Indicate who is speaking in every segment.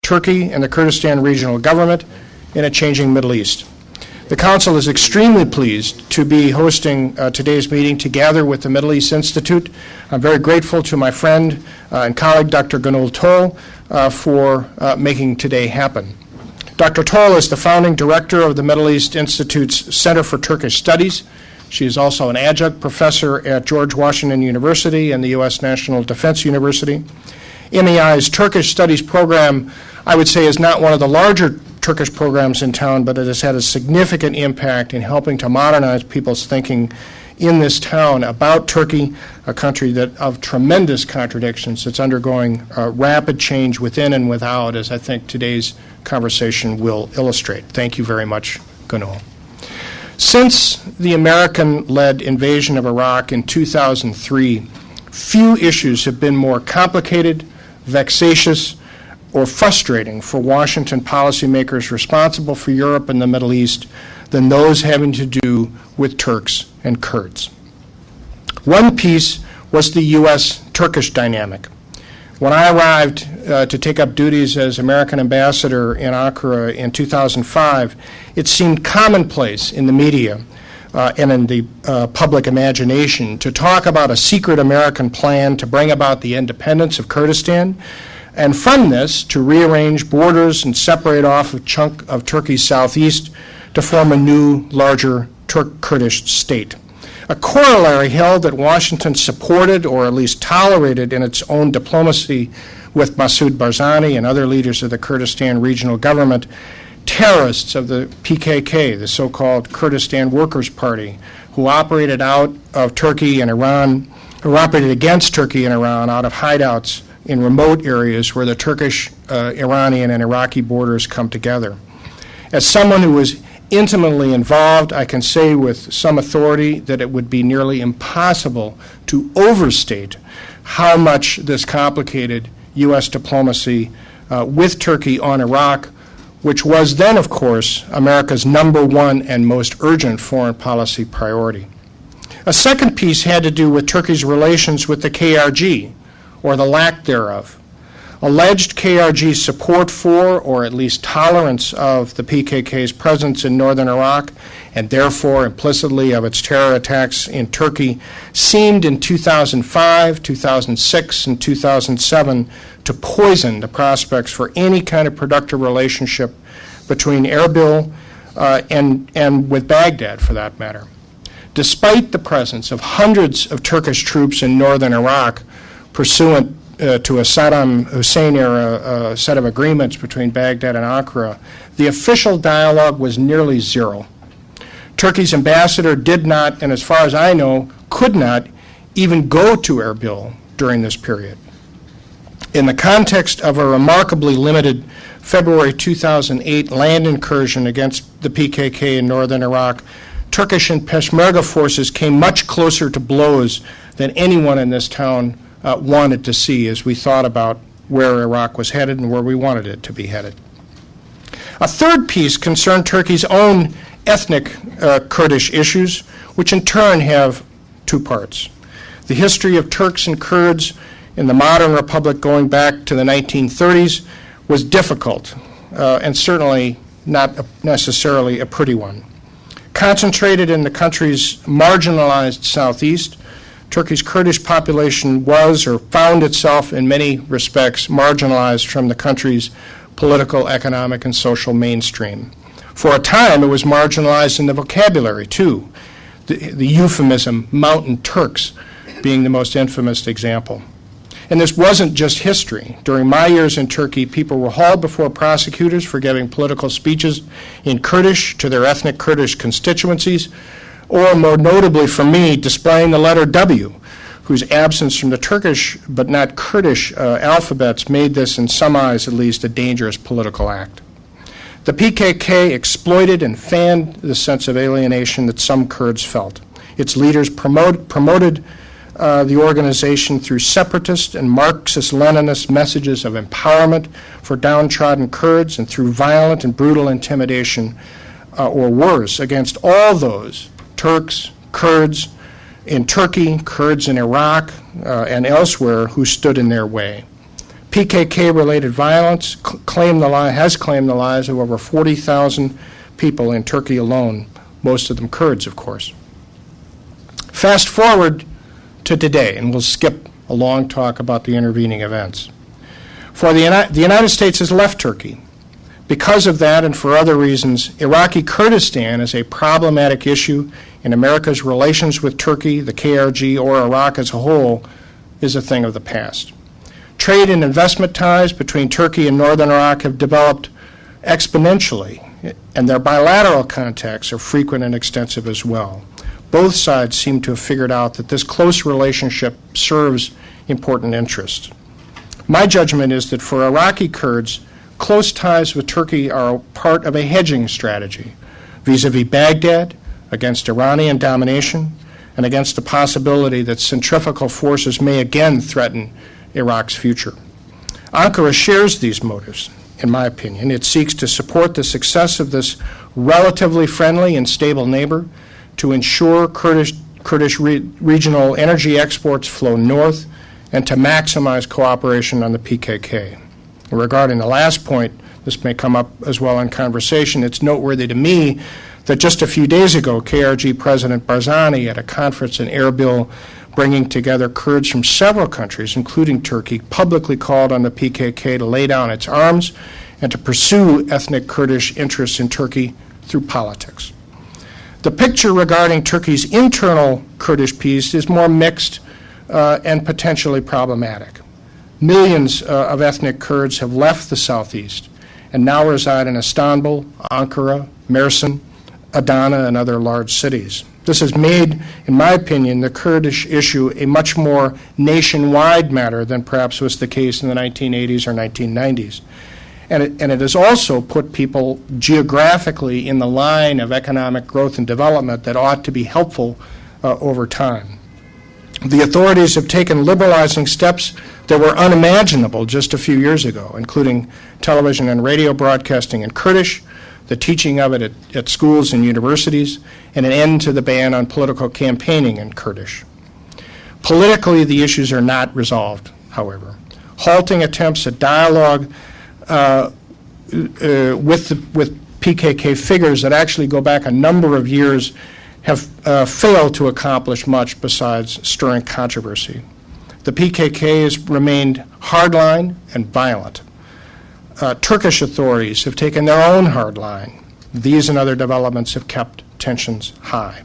Speaker 1: Turkey and the Kurdistan Regional Government in a changing Middle East. The Council is extremely pleased to be hosting today's meeting together with the Middle East Institute. I'm very grateful to my friend and colleague, Dr. Gönül Toll, for making today happen. Dr. Toll is the founding director of the Middle East Institute's Center for Turkish Studies. She is also an adjunct professor at George Washington University and the U.S. National Defense University. MEI's Turkish Studies program, I would say, is not one of the larger Turkish programs in town, but it has had a significant impact in helping to modernize people's thinking in this town about Turkey, a country that of tremendous contradictions. It's undergoing rapid change within and without, as I think today's conversation will illustrate. Thank you very much, Gönül. Since the American-led invasion of Iraq in 2003, few issues have been more complicated, vexatious, or frustrating for Washington policymakers responsible for Europe and the Middle East than those having to do with Turks and Kurds. One piece was the U.S.-Turkish dynamic. When I arrived to take up duties as American ambassador in Ankara in 2005, it seemed commonplace in the media and in the public imagination to talk about a secret American plan to bring about the independence of Kurdistan, and from this to rearrange borders and separate off a chunk of Turkey's southeast to form a new, larger Kurdish state. A corollary held that Washington supported, or at least tolerated in its own diplomacy with Masoud Barzani and other leaders of the Kurdistan Regional Government, terrorists of the PKK, the so-called Kurdistan Workers' Party, who operated out of Turkey and Iran, who operated against Turkey and Iran out of hideouts in remote areas where the Turkish, Iranian, and Iraqi borders come together. As someone who was intimately involved, I can say with some authority that it would be nearly impossible to overstate how much this complicated U.S. diplomacy with Turkey on Iraq, which was then, of course, America's #1 and most urgent foreign policy priority. A second piece had to do with Turkey's relations with the KRG, or the lack thereof. Alleged KRG support for, or at least tolerance of, the PKK's presence in northern Iraq, and therefore implicitly of its terror attacks in Turkey, seemed in 2005, 2006, and 2007 to poison the prospects for any kind of productive relationship between Erbil and with Baghdad, for that matter. Despite the presence of hundreds of Turkish troops in northern Iraq, pursuant to a Saddam Hussein-era set of agreements between Baghdad and Ankara, the official dialogue was nearly zero. Turkey's ambassador did not, and as far as I know, could not even go to Erbil during this period. In the context of a remarkably limited February 2008 land incursion against the PKK in northern Iraq, Turkish and Peshmerga forces came much closer to blows than anyone in this town wanted to see as we thought about where Iraq was headed and where we wanted it to be headed. A third piece concerned Turkey's own ethnic Kurdish issues, which in turn have two parts. The history of Turks and Kurds in the modern republic going back to the 1930s was difficult and certainly not necessarily a pretty one. Concentrated in the country's marginalized southeast, Turkey's Kurdish population was or found itself in many respects marginalized from the country's political, economic, and social mainstream. For a time, it was marginalized in the vocabulary, too, the euphemism Mountain Turks being the most infamous example. And this wasn't just history. During my years in Turkey, people were hauled before prosecutors for giving political speeches in Kurdish to their ethnic Kurdish constituencies, or more notably for me, displaying the letter W, whose absence from the Turkish but not Kurdish alphabets made this, in some eyes at least, a dangerous political act. The PKK exploited and fanned the sense of alienation that some Kurds felt. Its leaders promoted the organization through separatist and Marxist-Leninist messages of empowerment for downtrodden Kurds and through violent and brutal intimidation, or worse, against all those Turks, Kurds in Turkey, Kurds in Iraq, and elsewhere who stood in their way. PKK-related violence has claimed the lives of over 40,000 people in Turkey alone, most of them Kurds, of course. Fast forward to today, and we'll skip a long talk about the intervening events. For the United States has left Turkey. Because of that and for other reasons, Iraqi Kurdistan is a problematic issue in America's relations with Turkey, the KRG, or Iraq as a whole is a thing of the past. Trade and investment ties between Turkey and northern Iraq have developed exponentially, and their bilateral contacts are frequent and extensive as well. Both sides seem to have figured out that this close relationship serves important interests. My judgment is that for Iraqi Kurds, close ties with Turkey are part of a hedging strategy vis-a-vis Baghdad, against Iranian domination, and against the possibility that centrifugal forces may again threaten Iraq's future. Ankara shares these motives, in my opinion. It seeks to support the success of this relatively friendly and stable neighbor to ensure Kurdish regional energy exports flow north and to maximize cooperation on the PKK. Regarding the last point, this may come up as well in conversation, it's noteworthy to me that just a few days ago, KRG President Barzani, at a conference in Erbil bringing together Kurds from several countries, including Turkey, publicly called on the PKK to lay down its arms and to pursue ethnic Kurdish interests in Turkey through politics. The picture regarding Turkey's internal Kurdish peace is more mixed and potentially problematic. Millions of ethnic Kurds have left the southeast and now reside in Istanbul, Ankara, Mersin, Adana, and other large cities. This has made, in my opinion, the Kurdish issue a much more nationwide matter than perhaps was the case in the 1980s or 1990s. And it has also put people geographically in the line of economic growth and development that ought to be helpful over time. The authorities have taken liberalizing steps that were unimaginable just a few years ago, including television and radio broadcasting in Kurdish, the teaching of it at schools and universities, and an end to the ban on political campaigning in Kurdish. Politically, the issues are not resolved, however. Halting attempts at dialogue with PKK figures that actually go back a number of years have failed to accomplish much besides stirring controversy. The PKK has remained hardline and violent. Turkish authorities have taken their own hard line. These and other developments have kept tensions high.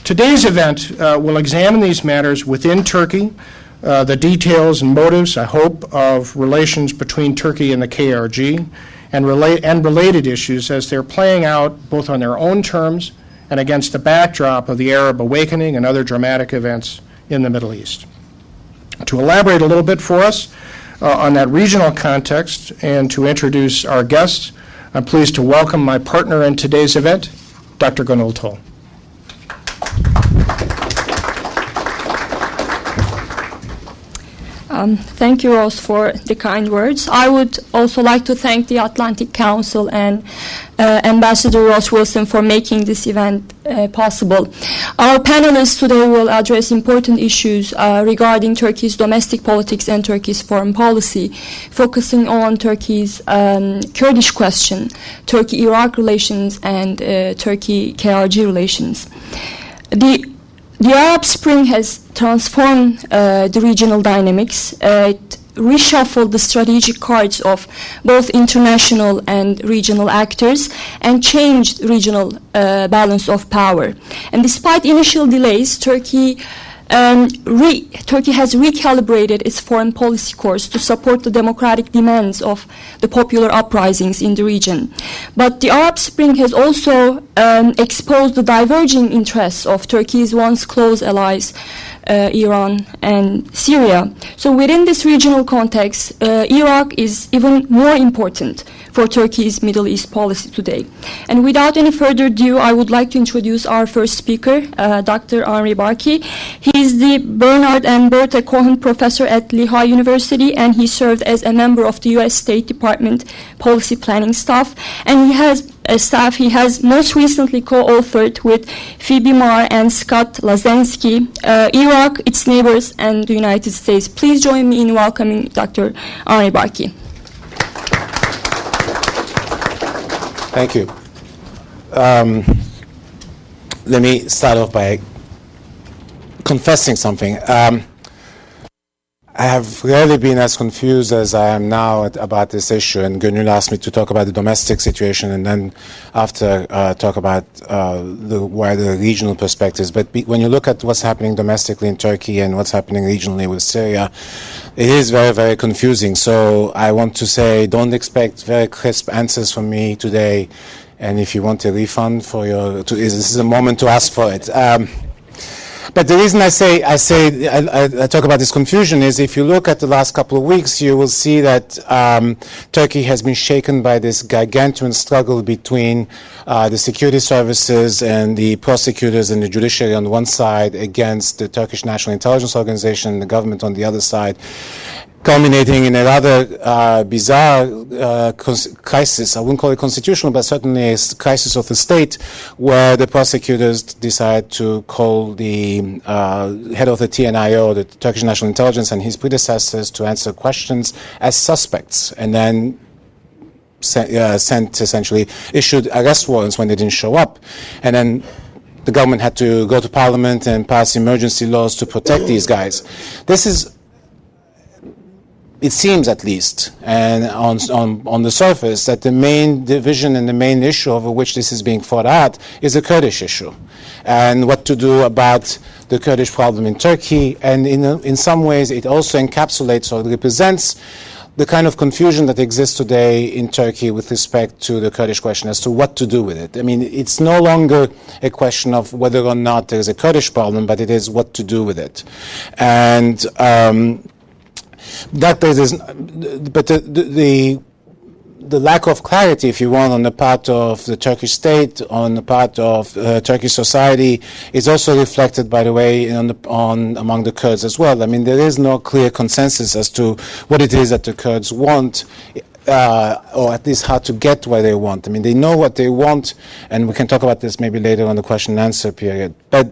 Speaker 1: Today's event will examine these matters within Turkey, the details and motives, I hope, of relations between Turkey and the KRG, and related issues as they're playing out both on their own terms and against the backdrop of the Arab awakening and other dramatic events in the Middle East. To elaborate a little bit for us on that regional context and to introduce our guests, I'm pleased to welcome my partner in today's event, Dr. Gönül Tuğ.
Speaker 2: Thank you, Rose, for the kind words. I would also like to thank the Atlantic Council and Ambassador Ross Wilson for making this event possible. Our panelists today will address important issues regarding Turkey's domestic politics and Turkey's foreign policy, focusing on Turkey's Kurdish question, Turkey-Iraq relations, and Turkey-KRG relations. The Arab Spring has transformed the regional dynamics. It reshuffled the strategic cards of both international and regional actors and changed regional balance of power. And despite initial delays, Turkey has recalibrated its foreign policy course to support the democratic demands of the popular uprisings in the region. But the Arab Spring has also exposed the diverging interests of Turkey's once close allies, Iran and Syria. So within this regional context, Iraq is even more important for Turkey's Middle East policy today. And without any further ado, I would like to introduce our first speaker, Dr. Henri Barkey. He is the Bernard and Bertha Cohen Professor at Lehigh University, and he served as a member of the U.S. State Department Policy Planning Staff. And he has staff he has most recently co-authored with Phoebe Marr and Scott Lazensky, Iraq, its neighbors, and the United States. Please join me in welcoming Dr. Henri Barkey.
Speaker 3: Thank you. Let me start off by confessing something. I have rarely been as confused as I am now about this issue, and Gönül asked me to talk about the domestic situation and then after talk about the wider regional perspectives. But when you look at what's happening domestically in Turkey and what's happening regionally with Syria, it is very, very confusing. So I want to say, don't expect very crisp answers from me today, and if you want a refund for this is a moment to ask for it. But the reason I talk about this confusion is if you look at the last couple of weeks, you will see that Turkey has been shaken by this gargantuan struggle between the security services and the prosecutors and the judiciary on one side against the Turkish National Intelligence Organization and the government on the other side, culminating in a rather bizarre crisis. I wouldn't call it constitutional, but certainly a crisis of the state, where the prosecutors decide to call the head of the TNIO, the Turkish National Intelligence, and his predecessors to answer questions as suspects, and then issued arrest warrants when they didn't show up. And then the government had to go to parliament and pass emergency laws to protect these guys. This is, it seems at least, and on the surface, that the main division and the main issue over which this is being fought out is the Kurdish issue, and what to do about the Kurdish problem in Turkey. And in some ways it also encapsulates or represents the kind of confusion that exists today in Turkey with respect to the Kurdish question as to what to do with it. I mean, it's no longer a question of whether or not there is a Kurdish problem, but it is what to do with it. And but the lack of clarity, if you want, on the part of the Turkish state, on the part of Turkish society, is also reflected, by the way, among the Kurds as well. I mean, there is no clear consensus as to what it is that the Kurds want, or at least how to get where they want. I mean, they know what they want, and we can talk about this maybe later on the question and answer period. But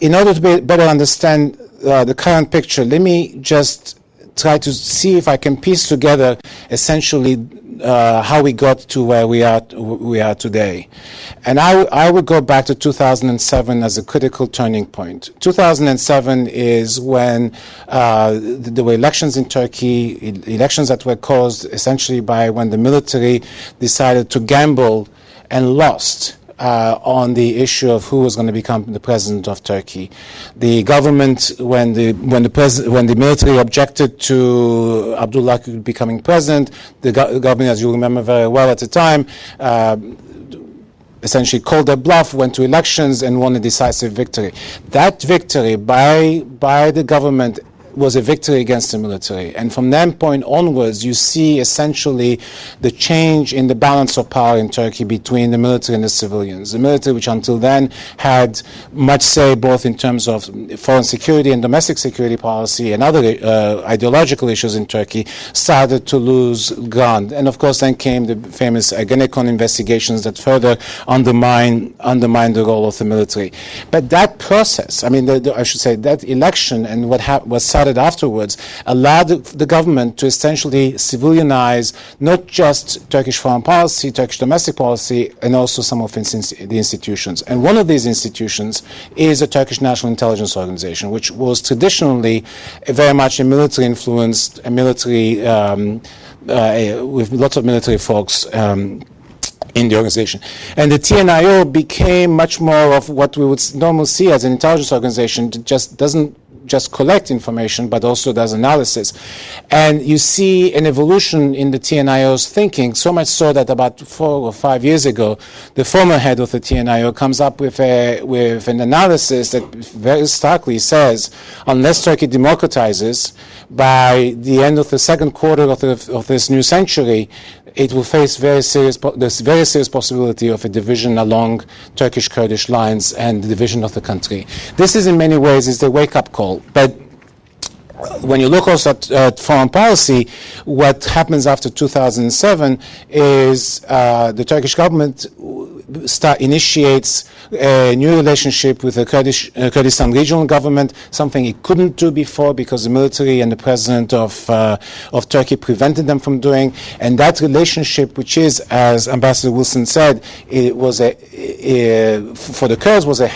Speaker 3: in order to better understand the current picture, let me just try to see if I can piece together essentially how we got to where we are today. And I would go back to 2007 as a critical turning point. 2007 is when there were elections in Turkey, elections that were caused essentially by when the military decided to gamble and lost on the issue of who was going to become the president of Turkey. The government, when the military objected to Abdullah becoming president, the government, as you remember very well at the time, essentially called their bluff, went to elections, and won a decisive victory. That victory by the government was a victory against the military. And from that point onwards, you see essentially the change in the balance of power in Turkey between the military and the civilians. The military, which until then had much say both in terms of foreign security and domestic security policy and other ideological issues in Turkey, started to lose ground. And of course then came the famous Ergenekon investigations that further undermined the role of the military. But that process, I mean, I should say, that election and what started afterwards allowed the government to essentially civilianize not just Turkish foreign policy, Turkish domestic policy, and also some of the institutions. And one of these institutions is the Turkish National Intelligence Organization, which was traditionally very much a military influenced, with lots of military folks in the organization. And the TNIO became much more of what we would normally see as an intelligence organization. It just doesn't just collect information, but also does analysis. And you see an evolution in the TNIO's thinking, so much so that about 4 or 5 years ago, the former head of the TNIO comes up with an analysis that very starkly says, unless Turkey democratizes by the end of the second quarter of this new century, it will face there's very serious possibility of a division along Turkish-Kurdish lines and the division of the country. This is in many ways is the wake-up call. But when you look also at foreign policy, what happens after 2007 is the Turkish government initiates a new relationship with the Kurdistan Regional Government, something it couldn't do before because the military and the president of Turkey prevented them from doing. And that relationship, which is, as Ambassador Wilson said, it was for the Kurds was a